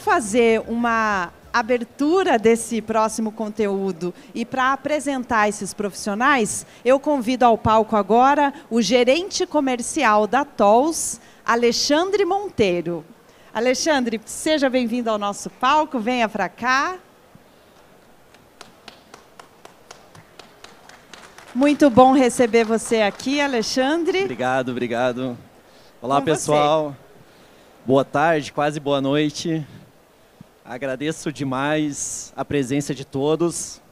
fazer uma abertura desse próximo conteúdo e para apresentar esses profissionais, eu convido ao palco agora o gerente comercial da TOLS, Alexandre Monteiro. Alexandre, seja bem-vindo ao nosso palco, venha para cá. Muito bom receber você aqui, Alexandre. Obrigado, obrigado. Olá, pessoal. Boa tarde, quase boa noite. Agradeço demais a presença de todos.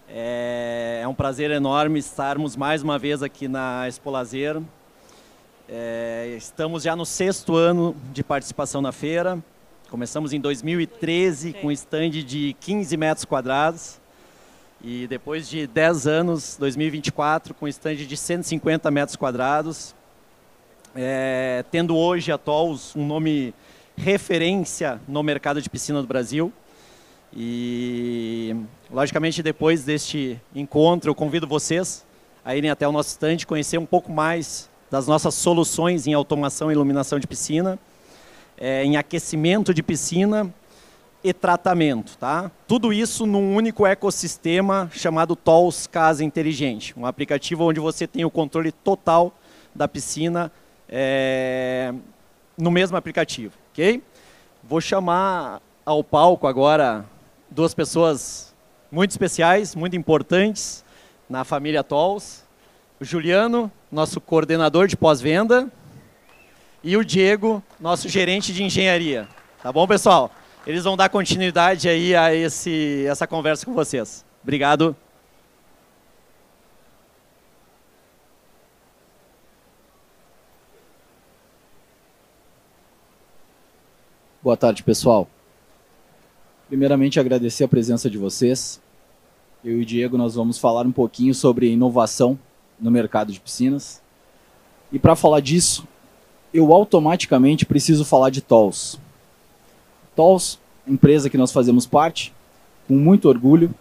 É um prazer enorme estarmos mais uma vez aqui na Expo Lazer. Estamos já no 6º ano de participação na feira. Começamos em 2013 com um stand de 15 metros quadrados. E depois de 10 anos, 2024, com um stand de 150 metros quadrados. Tendo hoje a TOLS um nome referência no mercado de piscina do Brasil. E, logicamente, depois deste encontro, eu convido vocês a irem até o nosso stand, conhecer um pouco mais das nossas soluções em automação e iluminação de piscina, em aquecimento de piscina e tratamento, tá? Tudo isso num único ecossistema chamado TOLS Casa Inteligente, um aplicativo onde você tem o controle total da piscina no mesmo aplicativo, ok? Vou chamar ao palco agora duas pessoas muito especiais, muito importantes na família TOLS. O Juliano, nosso coordenador de pós-venda, e o Diego, nosso gerente de engenharia. Tá bom, pessoal? Eles vão dar continuidade aí a essa conversa com vocês. Obrigado. Boa tarde, pessoal. Primeiramente, agradecer a presença de vocês. Eu e o Diego, nós vamos falar um pouquinho sobre inovação no mercado de piscinas. E para falar disso, eu automaticamente preciso falar de TOLS. TOLS, empresa que nós fazemos parte, com muito orgulho.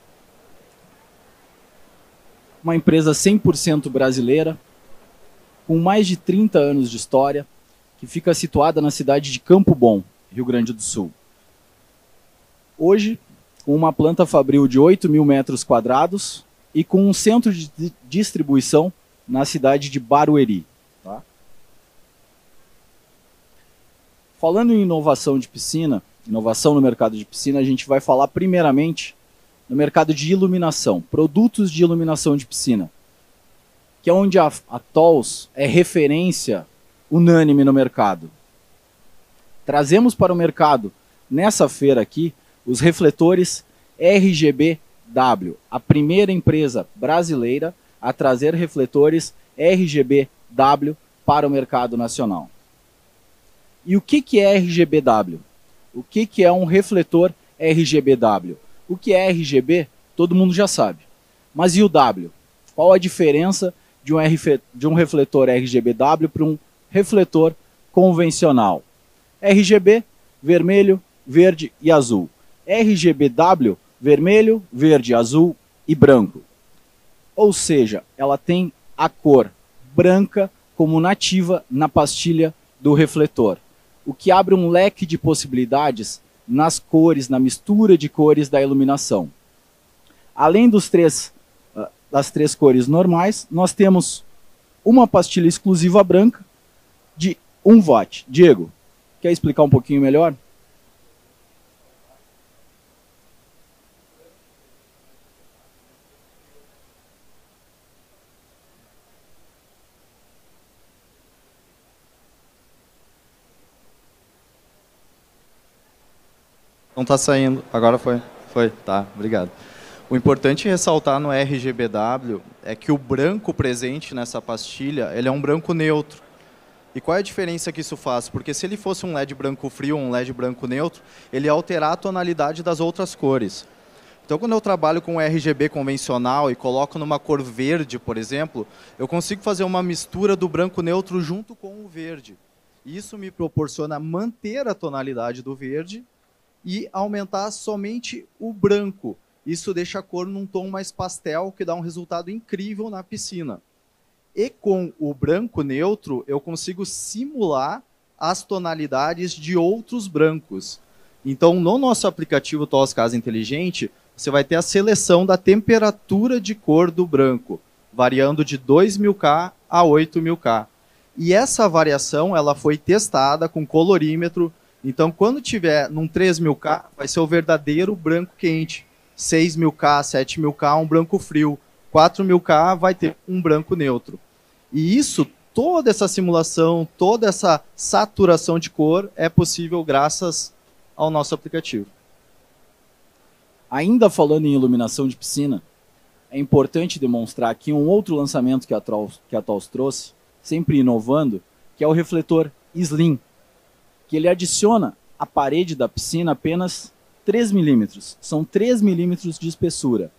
Uma empresa 100% brasileira, com mais de 30 anos de história, que fica situada na cidade de Campo Bom, Rio Grande do Sul. Hoje, com uma planta fabril de 8.000 metros quadrados e com um centro de distribuição na cidade de Barueri. Tá? Falando em inovação de piscina, inovação no mercado de piscina, a gente vai falar primeiramente no mercado de iluminação, produtos de iluminação de piscina, que é onde a TOLS é referência unânime no mercado. Trazemos para o mercado, nessa feira aqui, os refletores RGB-W, a primeira empresa brasileira a trazer refletores RGB-W para o mercado nacional. E o que é RGB-W? O que é um refletor RGB-W? O que é RGB, todo mundo já sabe. Mas e o W? Qual a diferença de um refletor RGB-W para um refletor convencional? RGB, vermelho, verde e azul. RGB-W, vermelho, verde, azul e branco. Ou seja, ela tem a cor branca como nativa na pastilha do refletor, o que abre um leque de possibilidades nas cores, na mistura de cores da iluminação. Além das três cores normais, nós temos uma pastilha exclusiva branca de 1 watt. Diego, quer explicar um pouquinho melhor? Não está saindo. Agora foi. Foi, tá, obrigado. O importante ressaltar no RGBW é que o branco presente nessa pastilha, ele é um branco neutro. E qual é a diferença que isso faz? Porque se ele fosse um LED branco frio ou um LED branco neutro, ele ia alterar a tonalidade das outras cores. Então, quando eu trabalho com RGB convencional e coloco numa cor verde, por exemplo, eu consigo fazer uma mistura do branco neutro junto com o verde. Isso me proporciona manter a tonalidade do verde e aumentar somente o branco. Isso deixa a cor num tom mais pastel, que dá um resultado incrível na piscina. E com o branco neutro, eu consigo simular as tonalidades de outros brancos. Então, no nosso aplicativo TOLS Casa Inteligente, você vai ter a seleção da temperatura de cor do branco, variando de 2000K a 8000K. E essa variação ela foi testada com colorímetro. Então, quando tiver num 3000K, vai ser o verdadeiro branco quente. 6000K, 7000K, um branco frio. 4000K vai ter um branco neutro. E isso, toda essa simulação, toda essa saturação de cor é possível graças ao nosso aplicativo. Ainda falando em iluminação de piscina, é importante demonstrar aqui um outro lançamento que a TOLS trouxe, sempre inovando, que é o refletor Slim, que ele adiciona à parede da piscina apenas 3 milímetros. São 3 milímetros de espessura.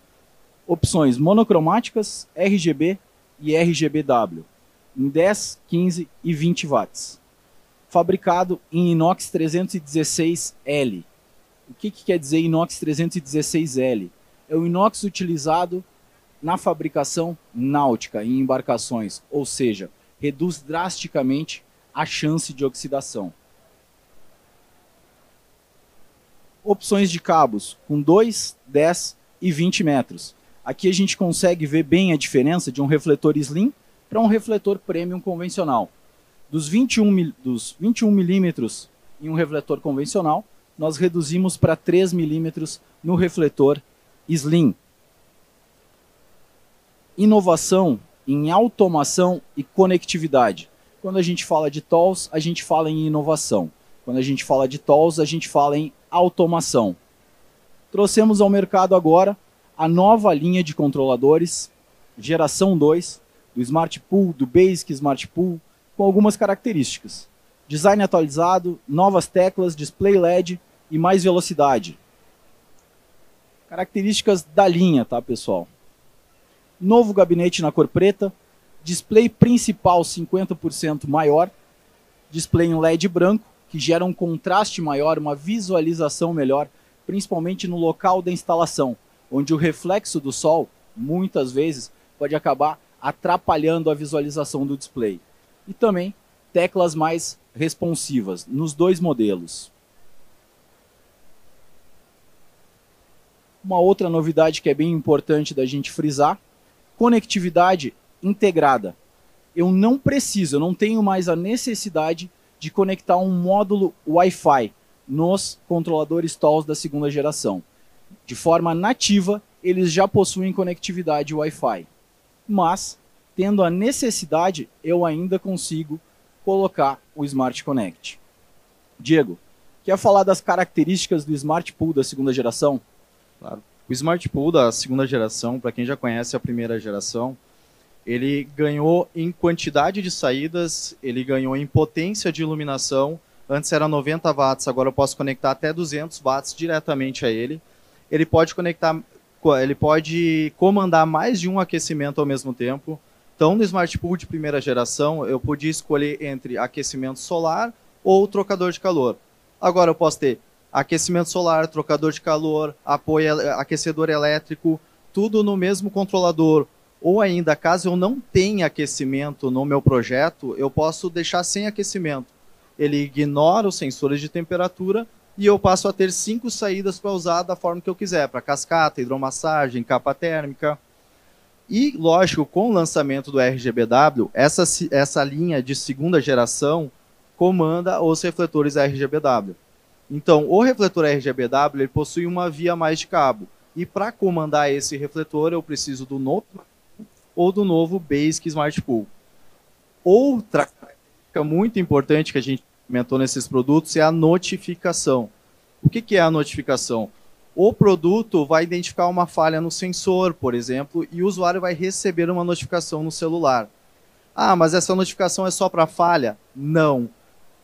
Opções monocromáticas, RGB e RGBW, em 10, 15 e 20 watts. Fabricado em inox 316L. O que quer dizer inox 316L? É o inox utilizado na fabricação náutica em embarcações, ou seja, reduz drasticamente a chance de oxidação. Opções de cabos com 2, 10 e 20 metros. Aqui a gente consegue ver bem a diferença de um refletor Slim para um refletor Premium convencional. Dos 21 milímetros em um refletor convencional, nós reduzimos para 3 milímetros no refletor Slim. Inovação em automação e conectividade. Quando a gente fala de TOLS, a gente fala em inovação. Quando a gente fala de TOLS, a gente fala em automação. Trouxemos ao mercado agora a nova linha de controladores, geração 2, do Smart Pool, do Basic Smart Pool, com algumas características. Design atualizado, novas teclas, display LED e mais velocidade. Características da linha, tá, pessoal? Novo gabinete na cor preta, display principal 50% maior, display em LED branco, que gera um contraste maior, uma visualização melhor, principalmente no local da instalação, onde o reflexo do sol, muitas vezes, pode acabar atrapalhando a visualização do display. E também teclas mais responsivas, nos dois modelos. Uma outra novidade que é bem importante da gente frisar, conectividade integrada. Eu não tenho mais a necessidade de conectar um módulo Wi-Fi nos controladores TOLS da segunda geração. De forma nativa, eles já possuem conectividade Wi-Fi. Mas, tendo a necessidade, eu ainda consigo colocar o Smart Connect. Diego, quer falar das características do Smart Pool da segunda geração? Claro. O Smart Pool da segunda geração, para quem já conhece a primeira geração, ele ganhou em quantidade de saídas, ele ganhou em potência de iluminação. Antes era 90 watts, agora eu posso conectar até 200 watts diretamente a ele. Ele pode comandar mais de um aquecimento ao mesmo tempo. Então, no Smart Pool de primeira geração, eu podia escolher entre aquecimento solar ou trocador de calor. Agora eu posso ter aquecimento solar, trocador de calor, aquecedor elétrico, tudo no mesmo controlador. Ou ainda, caso eu não tenha aquecimento no meu projeto, eu posso deixar sem aquecimento. Ele ignora os sensores de temperatura e eu passo a ter 5 saídas para usar da forma que eu quiser, para cascata, hidromassagem, capa térmica. E, lógico, com o lançamento do RGBW, essa linha de segunda geração comanda os refletores RGBW. Então, o refletor RGBW ele possui uma via mais de cabo. E para comandar esse refletor, eu preciso do novo ou do novo Basic Smart Pool. Outra característica muito importante que a gente implementou nesses produtos é a notificação. O que é a notificação? O produto vai identificar uma falha no sensor, por exemplo, e o usuário vai receber uma notificação no celular. Ah, mas essa notificação é só para falha? Não.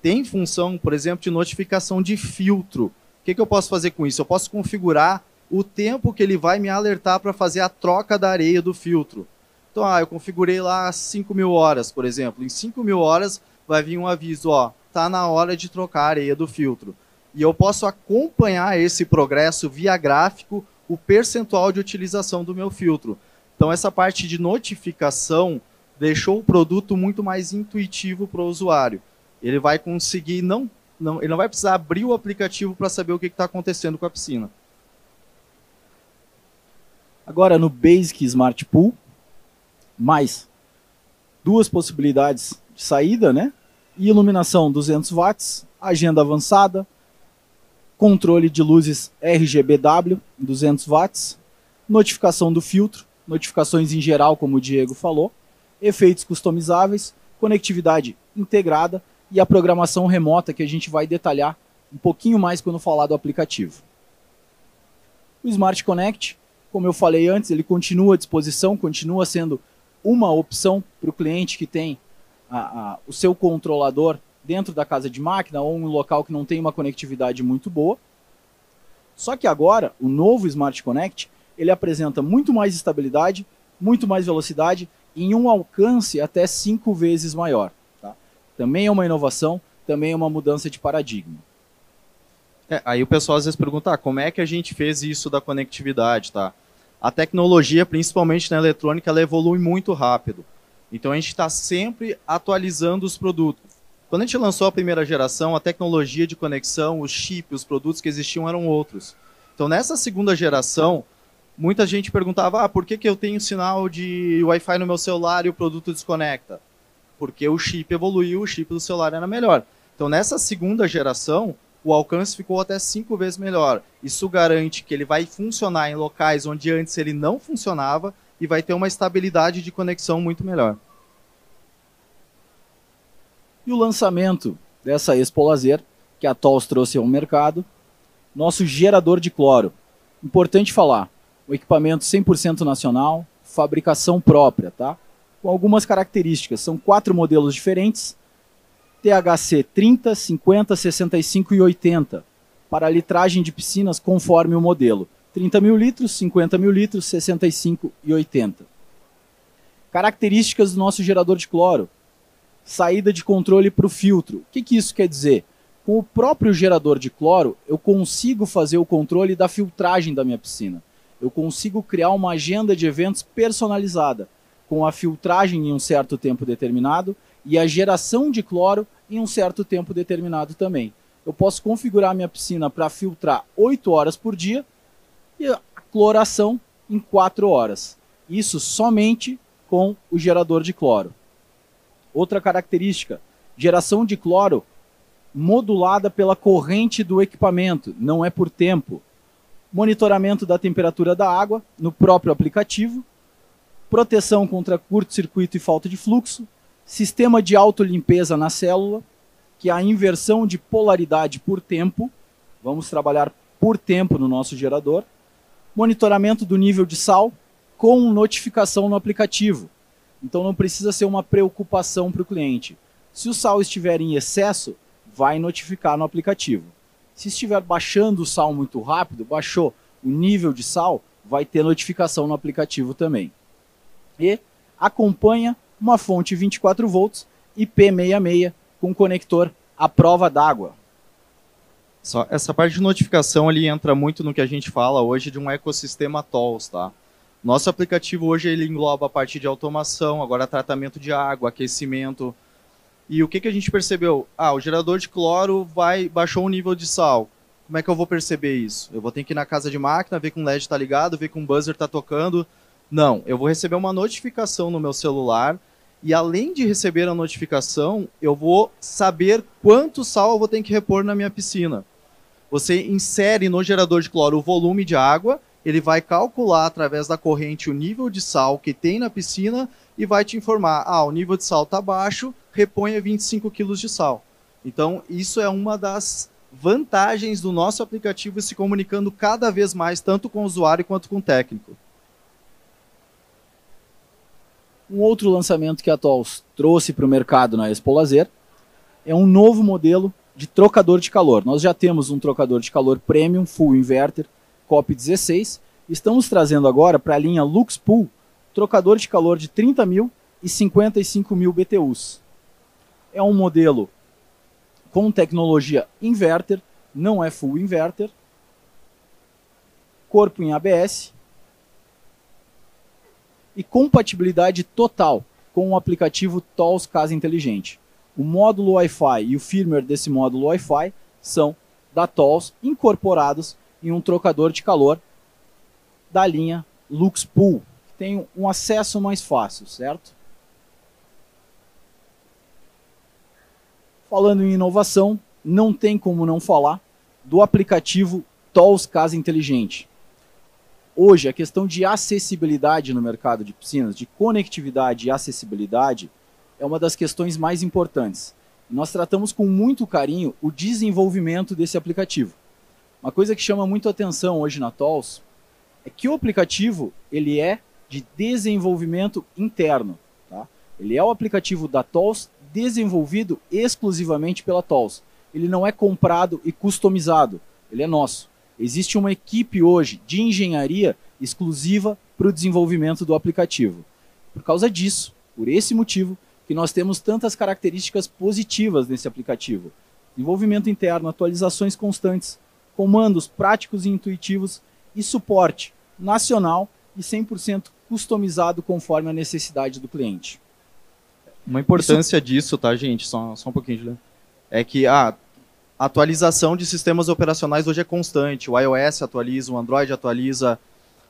Tem função, por exemplo, de notificação de filtro. O que eu posso fazer com isso? Eu posso configurar o tempo que ele vai me alertar para fazer a troca da areia do filtro. Então, eu configurei lá 5.000 horas, por exemplo. Em 5.000 horas vai vir um aviso, está na hora de trocar a areia do filtro. E eu posso acompanhar esse progresso via gráfico, o percentual de utilização do meu filtro. Então, essa parte de notificação deixou o produto muito mais intuitivo para o usuário. Ele vai conseguir não ele não vai precisar abrir o aplicativo para saber o que está acontecendo com a piscina. Agora no Basic Smart Pool, mais duas possibilidades de saída, né? Iluminação 200 watts, agenda avançada, controle de luzes RGBW 200 watts, notificação do filtro, notificações em geral, como o Diego falou, efeitos customizáveis, conectividade integrada e a programação remota, que a gente vai detalhar um pouquinho mais quando falar do aplicativo. O Smart Connect, como eu falei antes, ele continua à disposição, continua sendo uma opção para o cliente que tem o seu controlador dentro da casa de máquina ou um local que não tem uma conectividade muito boa. Só que agora, o novo Smart Connect, ele apresenta muito mais estabilidade, muito mais velocidade e em um alcance até 5 vezes maior. Tá? Também é uma inovação, também é uma mudança de paradigma. Aí o pessoal às vezes pergunta, como é que a gente fez isso da conectividade? Tá? A tecnologia, principalmente na eletrônica, ela evolui muito rápido. Então a gente está sempre atualizando os produtos. Quando a gente lançou a primeira geração, a tecnologia de conexão, os chips, os produtos que existiam eram outros. Então nessa segunda geração, muita gente perguntava, por que eu tenho sinal de Wi-Fi no meu celular e o produto desconecta? Porque o chip evoluiu, o chip do celular era melhor. Então nessa segunda geração, o alcance ficou até 5 vezes melhor. Isso garante que ele vai funcionar em locais onde antes ele não funcionava e vai ter uma estabilidade de conexão muito melhor. E o lançamento dessa Expo Lazer, que a TOLS trouxe ao mercado, nosso gerador de cloro. Importante falar, o equipamento 100% nacional, fabricação própria, tá? Com algumas características, são 4 modelos diferentes, THC 30, 50, 65 e 80, para a litragem de piscinas conforme o modelo. 30 mil litros, 50 mil litros, 65 e 80. Características do nosso gerador de cloro. Saída de controle para o filtro. O que isso quer dizer? Com o próprio gerador de cloro, eu consigo fazer o controle da filtragem da minha piscina. Eu consigo criar uma agenda de eventos personalizada, com a filtragem em um certo tempo determinado e a geração de cloro em um certo tempo determinado também. Eu posso configurar minha piscina para filtrar 8 horas por dia e a cloração em 4 horas. Isso somente com o gerador de cloro. Outra característica, geração de cloro modulada pela corrente do equipamento, não é por tempo. Monitoramento da temperatura da água no próprio aplicativo, proteção contra curto-circuito e falta de fluxo, sistema de autolimpeza na célula, que é a inversão de polaridade por tempo, vamos trabalhar por tempo no nosso gerador, monitoramento do nível de sal com notificação no aplicativo. Então não precisa ser uma preocupação para o cliente. Se o sal estiver em excesso, vai notificar no aplicativo. Se estiver baixando o sal muito rápido, baixou o nível de sal, vai ter notificação no aplicativo também. E acompanha uma fonte 24 volts IP66 com conector à prova d'água. Só essa parte de notificação ali entra muito no que a gente fala hoje de um ecossistema TOLS, tá? Nosso aplicativo hoje ele engloba a parte de automação, agora tratamento de água, aquecimento. E o que a gente percebeu? O gerador de cloro baixou o nível de sal. Como é que eu vou perceber isso? Eu vou ter que ir na casa de máquina, ver que um LED está ligado, ver que um buzzer está tocando. Não, eu vou receber uma notificação no meu celular e além de receber a notificação, eu vou saber quanto sal eu vou ter que repor na minha piscina. Você insere no gerador de cloro o volume de água, ele vai calcular através da corrente o nível de sal que tem na piscina e vai te informar, o nível de sal está baixo, reponha 25 kg de sal. Então, isso é uma das vantagens do nosso aplicativo se comunicando cada vez mais, tanto com o usuário quanto com o técnico. Um outro lançamento que a TOLS trouxe para o mercado na Expo Lazer é um novo modelo de trocador de calor. Nós já temos um trocador de calor Premium Full Inverter COP16. Estamos trazendo agora para a linha LuxPool trocador de calor de 30 mil e 55 mil BTUs. É um modelo com tecnologia inverter, não é full inverter, corpo em ABS e compatibilidade total com o aplicativo TOLS Casa Inteligente. O módulo Wi-Fi e o firmware desse módulo Wi-Fi são da TOLS, incorporados em um trocador de calor da linha LuxPool, que tem um acesso mais fácil, certo? Falando em inovação, não tem como não falar do aplicativo TOLS Casa Inteligente. Hoje, a questão de acessibilidade no mercado de piscinas, de conectividade e acessibilidade, é uma das questões mais importantes. Nós tratamos com muito carinho o desenvolvimento desse aplicativo. Uma coisa que chama muito atenção hoje na TOLS é que o aplicativo ele é de desenvolvimento interno. Tá? Ele é o aplicativo da TOLS desenvolvido exclusivamente pela TOLS. Ele não é comprado e customizado, ele é nosso. Existe uma equipe hoje de engenharia exclusiva para o desenvolvimento do aplicativo. Por causa disso, por esse motivo, que nós temos tantas características positivas nesse aplicativo. Desenvolvimento interno, atualizações constantes, comandos práticos e intuitivos e suporte nacional e 100% customizado conforme a necessidade do cliente. Uma importância disso, tá, gente? Só um pouquinho, Juliano. É que a atualização de sistemas operacionais hoje é constante. O iOS atualiza, o Android atualiza,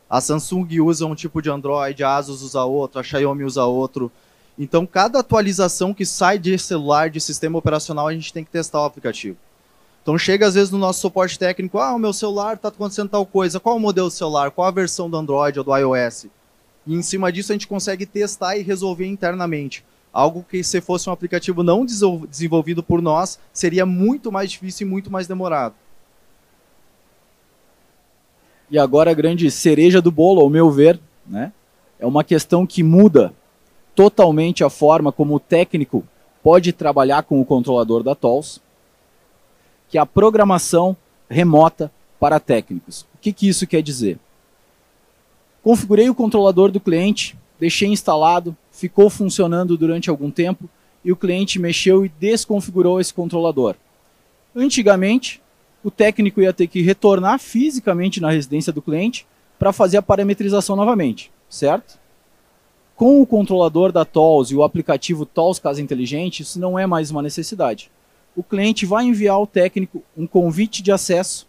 a Samsung usa um tipo de Android, a Asus usa outro, a Xiaomi usa outro. Então, cada atualização que sai de celular, de sistema operacional, a gente tem que testar o aplicativo. Então, chega às vezes no nosso suporte técnico, o meu celular está acontecendo tal coisa, qual o modelo do celular, qual a versão do Android ou do iOS? E em cima disso a gente consegue testar e resolver internamente. Algo que se fosse um aplicativo não desenvolvido por nós, seria muito mais difícil e muito mais demorado. E agora a grande cereja do bolo, ao meu ver, né, é uma questão que muda totalmente a forma como o técnico pode trabalhar com o controlador da TOLS, que é a programação remota para técnicos. O que isso quer dizer? Configurei o controlador do cliente, deixei instalado, ficou funcionando durante algum tempo e o cliente mexeu e desconfigurou esse controlador. Antigamente, o técnico ia ter que retornar fisicamente na residência do cliente para fazer a parametrização novamente, certo? Com o controlador da TOLS e o aplicativo TOLS Casa Inteligente, isso não é mais uma necessidade. O cliente vai enviar ao técnico um convite de acesso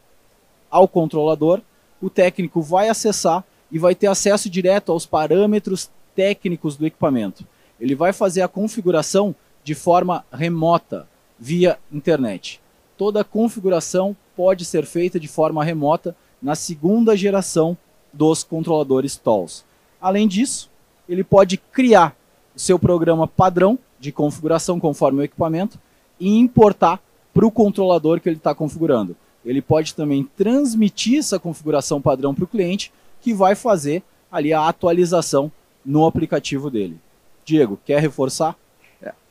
ao controlador, o técnico vai acessar e vai ter acesso direto aos parâmetros técnicos do equipamento. Ele vai fazer a configuração de forma remota, via internet. Toda a configuração pode ser feita de forma remota na segunda geração dos controladores TOLS. Além disso, ele pode criar o seu programa padrão de configuração conforme o equipamento e importar para o controlador que ele está configurando. Ele pode também transmitir essa configuração padrão para o cliente, que vai fazer ali a atualização no aplicativo dele. Diego, quer reforçar?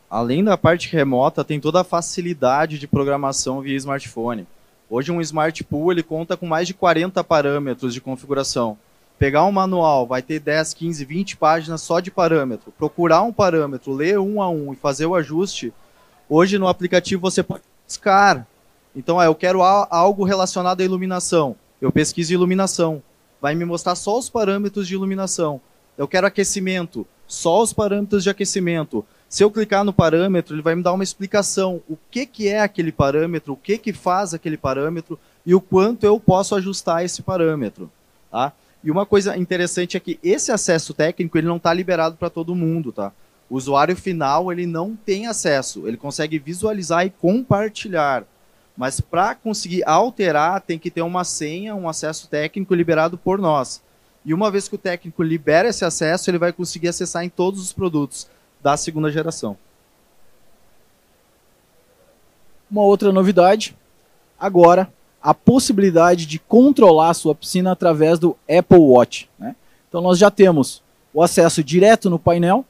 Além da parte remota, tem toda a facilidade de programação via smartphone. Hoje um Smart Pool ele conta com mais de 40 parâmetros de configuração. Pegar um manual, vai ter 10, 15, 20 páginas só de parâmetro. Procurar um parâmetro, ler um a um e fazer o ajuste. Hoje no aplicativo você pode buscar. Então eu quero algo relacionado à iluminação. Eu pesquiso iluminação. Vai me mostrar só os parâmetros de iluminação. Eu quero aquecimento. Só os parâmetros de aquecimento. Se eu clicar no parâmetro, ele vai me dar uma explicação. O que é aquele parâmetro, o que faz aquele parâmetro e o quanto eu posso ajustar esse parâmetro. Tá? E uma coisa interessante é que esse acesso técnico ele não está liberado para todo mundo. Tá? O usuário final ele não tem acesso. Ele consegue visualizar e compartilhar. Mas para conseguir alterar, tem que ter uma senha, um acesso técnico liberado por nós. E uma vez que o técnico libera esse acesso, ele vai conseguir acessar em todos os produtos da segunda geração. Uma outra novidade, agora, a possibilidade de controlar a sua piscina através do Apple Watch. Né? Então nós já temos o acesso direto no painel,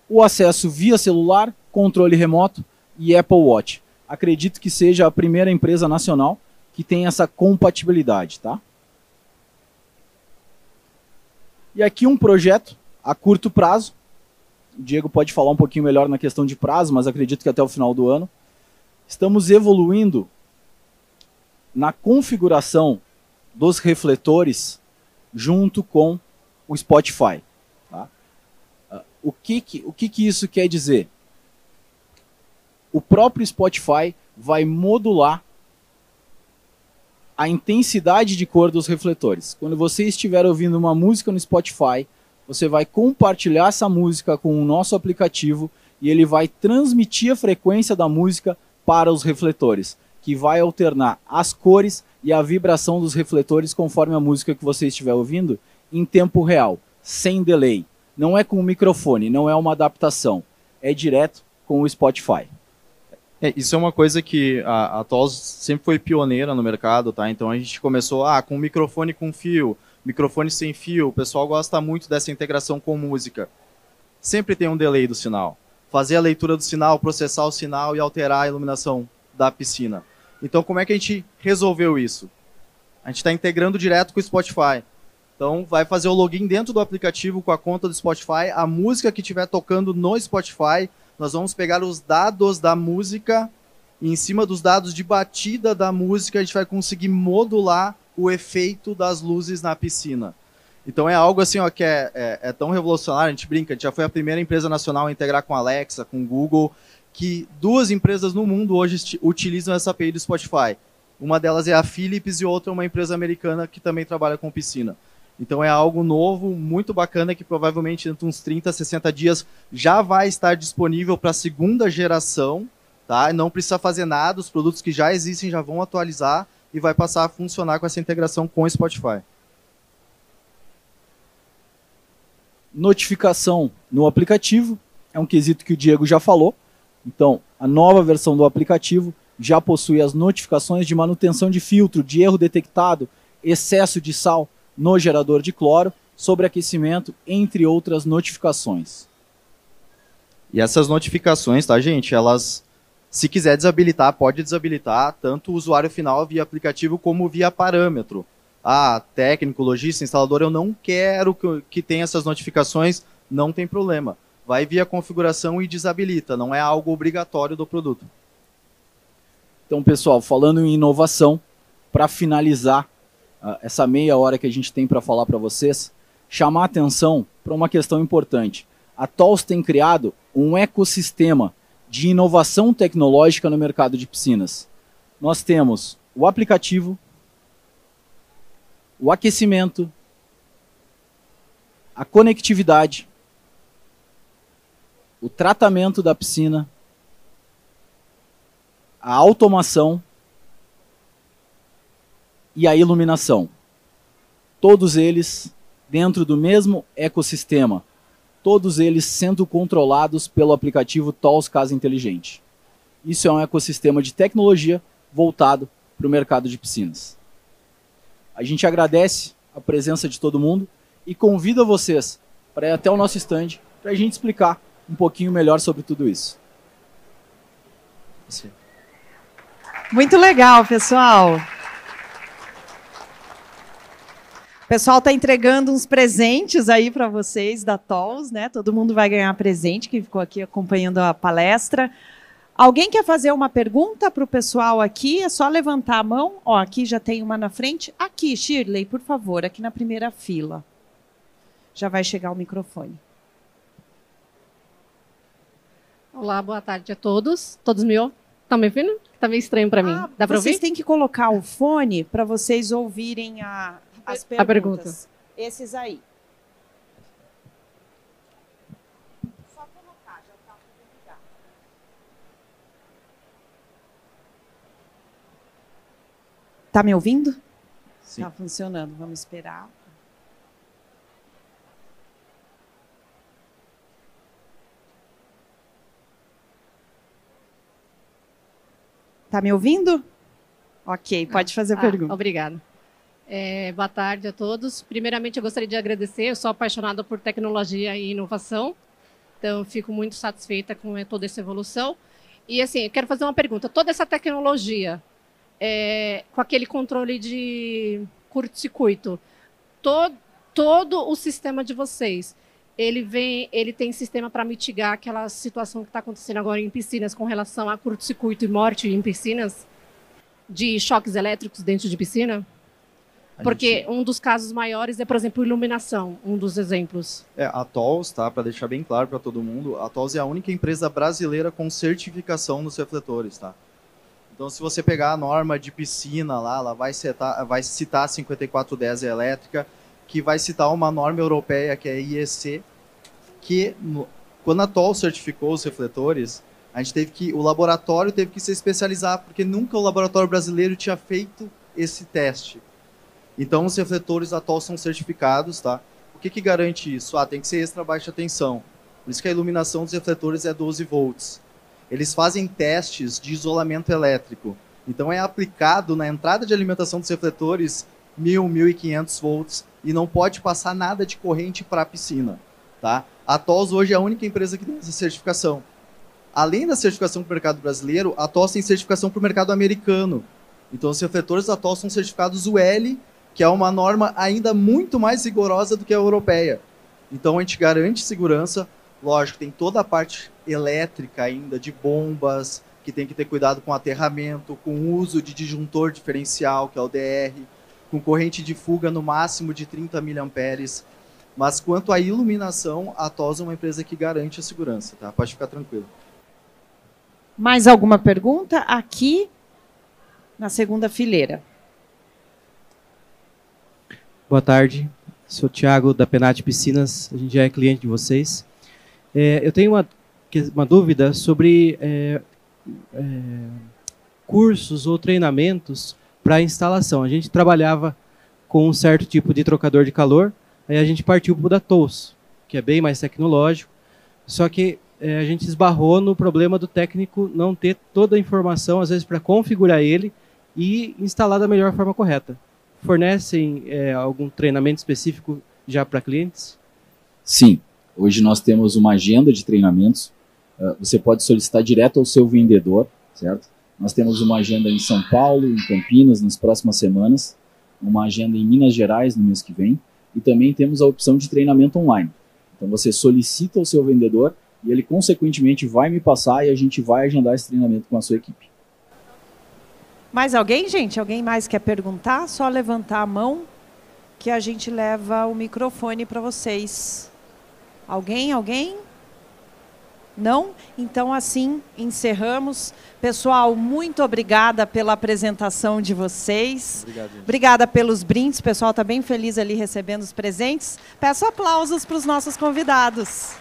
o acesso via celular, controle remoto e Apple Watch. Acredito que seja a primeira empresa nacional que tem essa compatibilidade. Tá? E aqui um projeto a curto prazo. O Diego pode falar um pouquinho melhor na questão de prazo, mas acredito que até o final do ano. Estamos evoluindo na configuração dos refletores junto com o Spotify. Tá? O que isso quer dizer? o próprio Spotify vai modular a intensidade de cor dos refletores. Quando você estiver ouvindo uma música no Spotify, você vai compartilhar essa música com o nosso aplicativo e ele vai transmitir a frequência da música para os refletores, que vai alternar as cores e a vibração dos refletores conforme a música que você estiver ouvindo em tempo real, sem delay. Não é com o microfone, não é uma adaptação, é direto com o Spotify. Isso é uma coisa que a TOLS sempre foi pioneira no mercado, tá? Então a gente começou com microfone com fio, microfone sem fio, o pessoal gosta muito dessa integração com música. Sempre tem um delay do sinal. Fazer a leitura do sinal, processar o sinal e alterar a iluminação da piscina. Então como é que a gente resolveu isso? A gente está integrando direto com o Spotify. Então vai fazer o login dentro do aplicativo com a conta do Spotify, a música que estiver tocando no Spotify, nós vamos pegar os dados da música e em cima dos dados de batida da música a gente vai conseguir modular o efeito das luzes na piscina. Então é algo assim que é tão revolucionário, a gente brinca, a gente já foi a primeira empresa nacional a integrar com a Alexa, com o Google, que 2 empresas no mundo hoje utilizam essa API do Spotify. Uma delas é a Philips e outra uma empresa americana que também trabalha com piscina. Então é algo novo, muito bacana, que provavelmente dentro de uns 30, 60 dias já vai estar disponível para a 2ª geração, tá? Não precisa fazer nada, os produtos que já existem já vão atualizar e vai passar a funcionar com essa integração com o Spotify. Notificação no aplicativo, é um quesito que o Diego já falou. Então, a nova versão do aplicativo já possui as notificações de manutenção de filtro, de erro detectado, excesso de sal no gerador de cloro, sobreaquecimento, entre outras notificações. E essas notificações, tá, gente, elas, se quiser desabilitar, pode desabilitar, tanto o usuário final via aplicativo como via parâmetro. Técnico, lojista, instalador, eu não quero que tenha essas notificações, não tem problema. Vai via configuração e desabilita, não é algo obrigatório do produto. Então, pessoal, falando em inovação, para finalizar essa meia hora que a gente tem para falar para vocês, chamar a atenção para uma questão importante. A TOLS tem criado um ecossistema de inovação tecnológica no mercado de piscinas. Nós temos o aplicativo, o aquecimento, a conectividade, o tratamento da piscina, a automação e a iluminação. Todos eles dentro do mesmo ecossistema. Todos eles sendo controlados pelo aplicativo TOLS Casa Inteligente. Isso é um ecossistema de tecnologia voltado para o mercado de piscinas. A gente agradece a presença de todo mundo e convida vocês para ir até o nosso stand para a gente explicar um pouquinho melhor sobre tudo isso. Sim. Muito legal, pessoal. O pessoal está entregando uns presentes aí para vocês da TOLS, né? Todo mundo vai ganhar presente, que ficou aqui acompanhando a palestra. Alguém quer fazer uma pergunta para o pessoal aqui? É só levantar a mão. Ó, aqui já tem uma na frente. Aqui, Shirley, por favor, aqui na primeira fila. Já vai chegar o microfone. Olá, boa tarde a todos. Todos me ouvem? Estão me ouvindo? Está meio estranho para mim. Dá para ouvir? Vocês têm que colocar o fone para vocês ouvirem as perguntas. A pergunta. Esses aí. Só colocar, já está tudo ligado. Tá me ouvindo? Sim. Tá funcionando. Vamos esperar. Tá me ouvindo? Ok, pode fazer a pergunta. Obrigada. Boa tarde a todos. Primeiramente, eu gostaria de agradecer. Eu sou apaixonada por tecnologia e inovação, então fico muito satisfeita com toda essa evolução. E assim, eu quero fazer uma pergunta. Toda essa tecnologia, com aquele controle de curto-circuito, todo o sistema de vocês, ele tem sistema para mitigar aquela situação que está acontecendo agora em piscinas com relação a curto-circuito e morte em piscinas, de choques elétricos dentro de piscina? Porque um dos casos maiores é, por exemplo, iluminação, um dos exemplos. A TOLS, tá? Para deixar bem claro para todo mundo, a TOLS é a única empresa brasileira com certificação nos refletores, tá? Então, se você pegar a norma de piscina lá, ela vai citar a 5410 elétrica, que vai citar uma norma europeia, que é a IEC, que quando a TOLS certificou os refletores, o laboratório teve que se especializar, porque nunca o laboratório brasileiro tinha feito esse teste. Então, os refletores da TOLS são certificados, tá? O que garante isso? Tem que ser extra baixa tensão. Por isso que a iluminação dos refletores é 12 volts. Eles fazem testes de isolamento elétrico. Então, é aplicado na entrada de alimentação dos refletores 1.000, 1.500 volts e não pode passar nada de corrente para a piscina, tá? A TOLS hoje é a única empresa que tem essa certificação. Além da certificação para o mercado brasileiro, a TOLS tem certificação para o mercado americano. Então, os refletores da TOLS são certificados UL, que é uma norma ainda muito mais rigorosa do que a europeia. Então, a gente garante segurança. Lógico, tem toda a parte elétrica ainda, de bombas, que tem que ter cuidado com aterramento, com o uso de disjuntor diferencial, que é o DR, com corrente de fuga no máximo de 30 mA. Mas quanto à iluminação, a TOLS é uma empresa que garante a segurança, tá? Pode ficar tranquilo. Mais alguma pergunta? Aqui, na segunda fileira. Boa tarde, sou o Thiago da Penat Piscinas, a gente já é cliente de vocês. Eu tenho uma dúvida sobre cursos ou treinamentos para instalação. A gente trabalhava com um certo tipo de trocador de calor, aí a gente partiu para o da TOLS, que é bem mais tecnológico, só que a gente esbarrou no problema do técnico não ter toda a informação, às vezes, para configurar ele e instalar da melhor forma correta. Fornecem algum treinamento específico já para clientes? Sim. Hoje nós temos uma agenda de treinamentos. Você pode solicitar direto ao seu vendedor, certo? Nós temos uma agenda em São Paulo, em Campinas, nas próximas semanas. Uma agenda em Minas Gerais no mês que vem. E também temos a opção de treinamento online. Então você solicita ao seu vendedor e ele, consequentemente, vai me passar e a gente vai agendar esse treinamento com a sua equipe. Mais alguém, gente? Alguém mais quer perguntar? Só levantar a mão que a gente leva o microfone para vocês. Alguém? Alguém? Não? Então, assim, encerramos. Pessoal, muito obrigada pela apresentação de vocês. Obrigado, gente. Obrigada pelos brindes. O pessoal está bem feliz ali recebendo os presentes. Peço aplausos para os nossos convidados.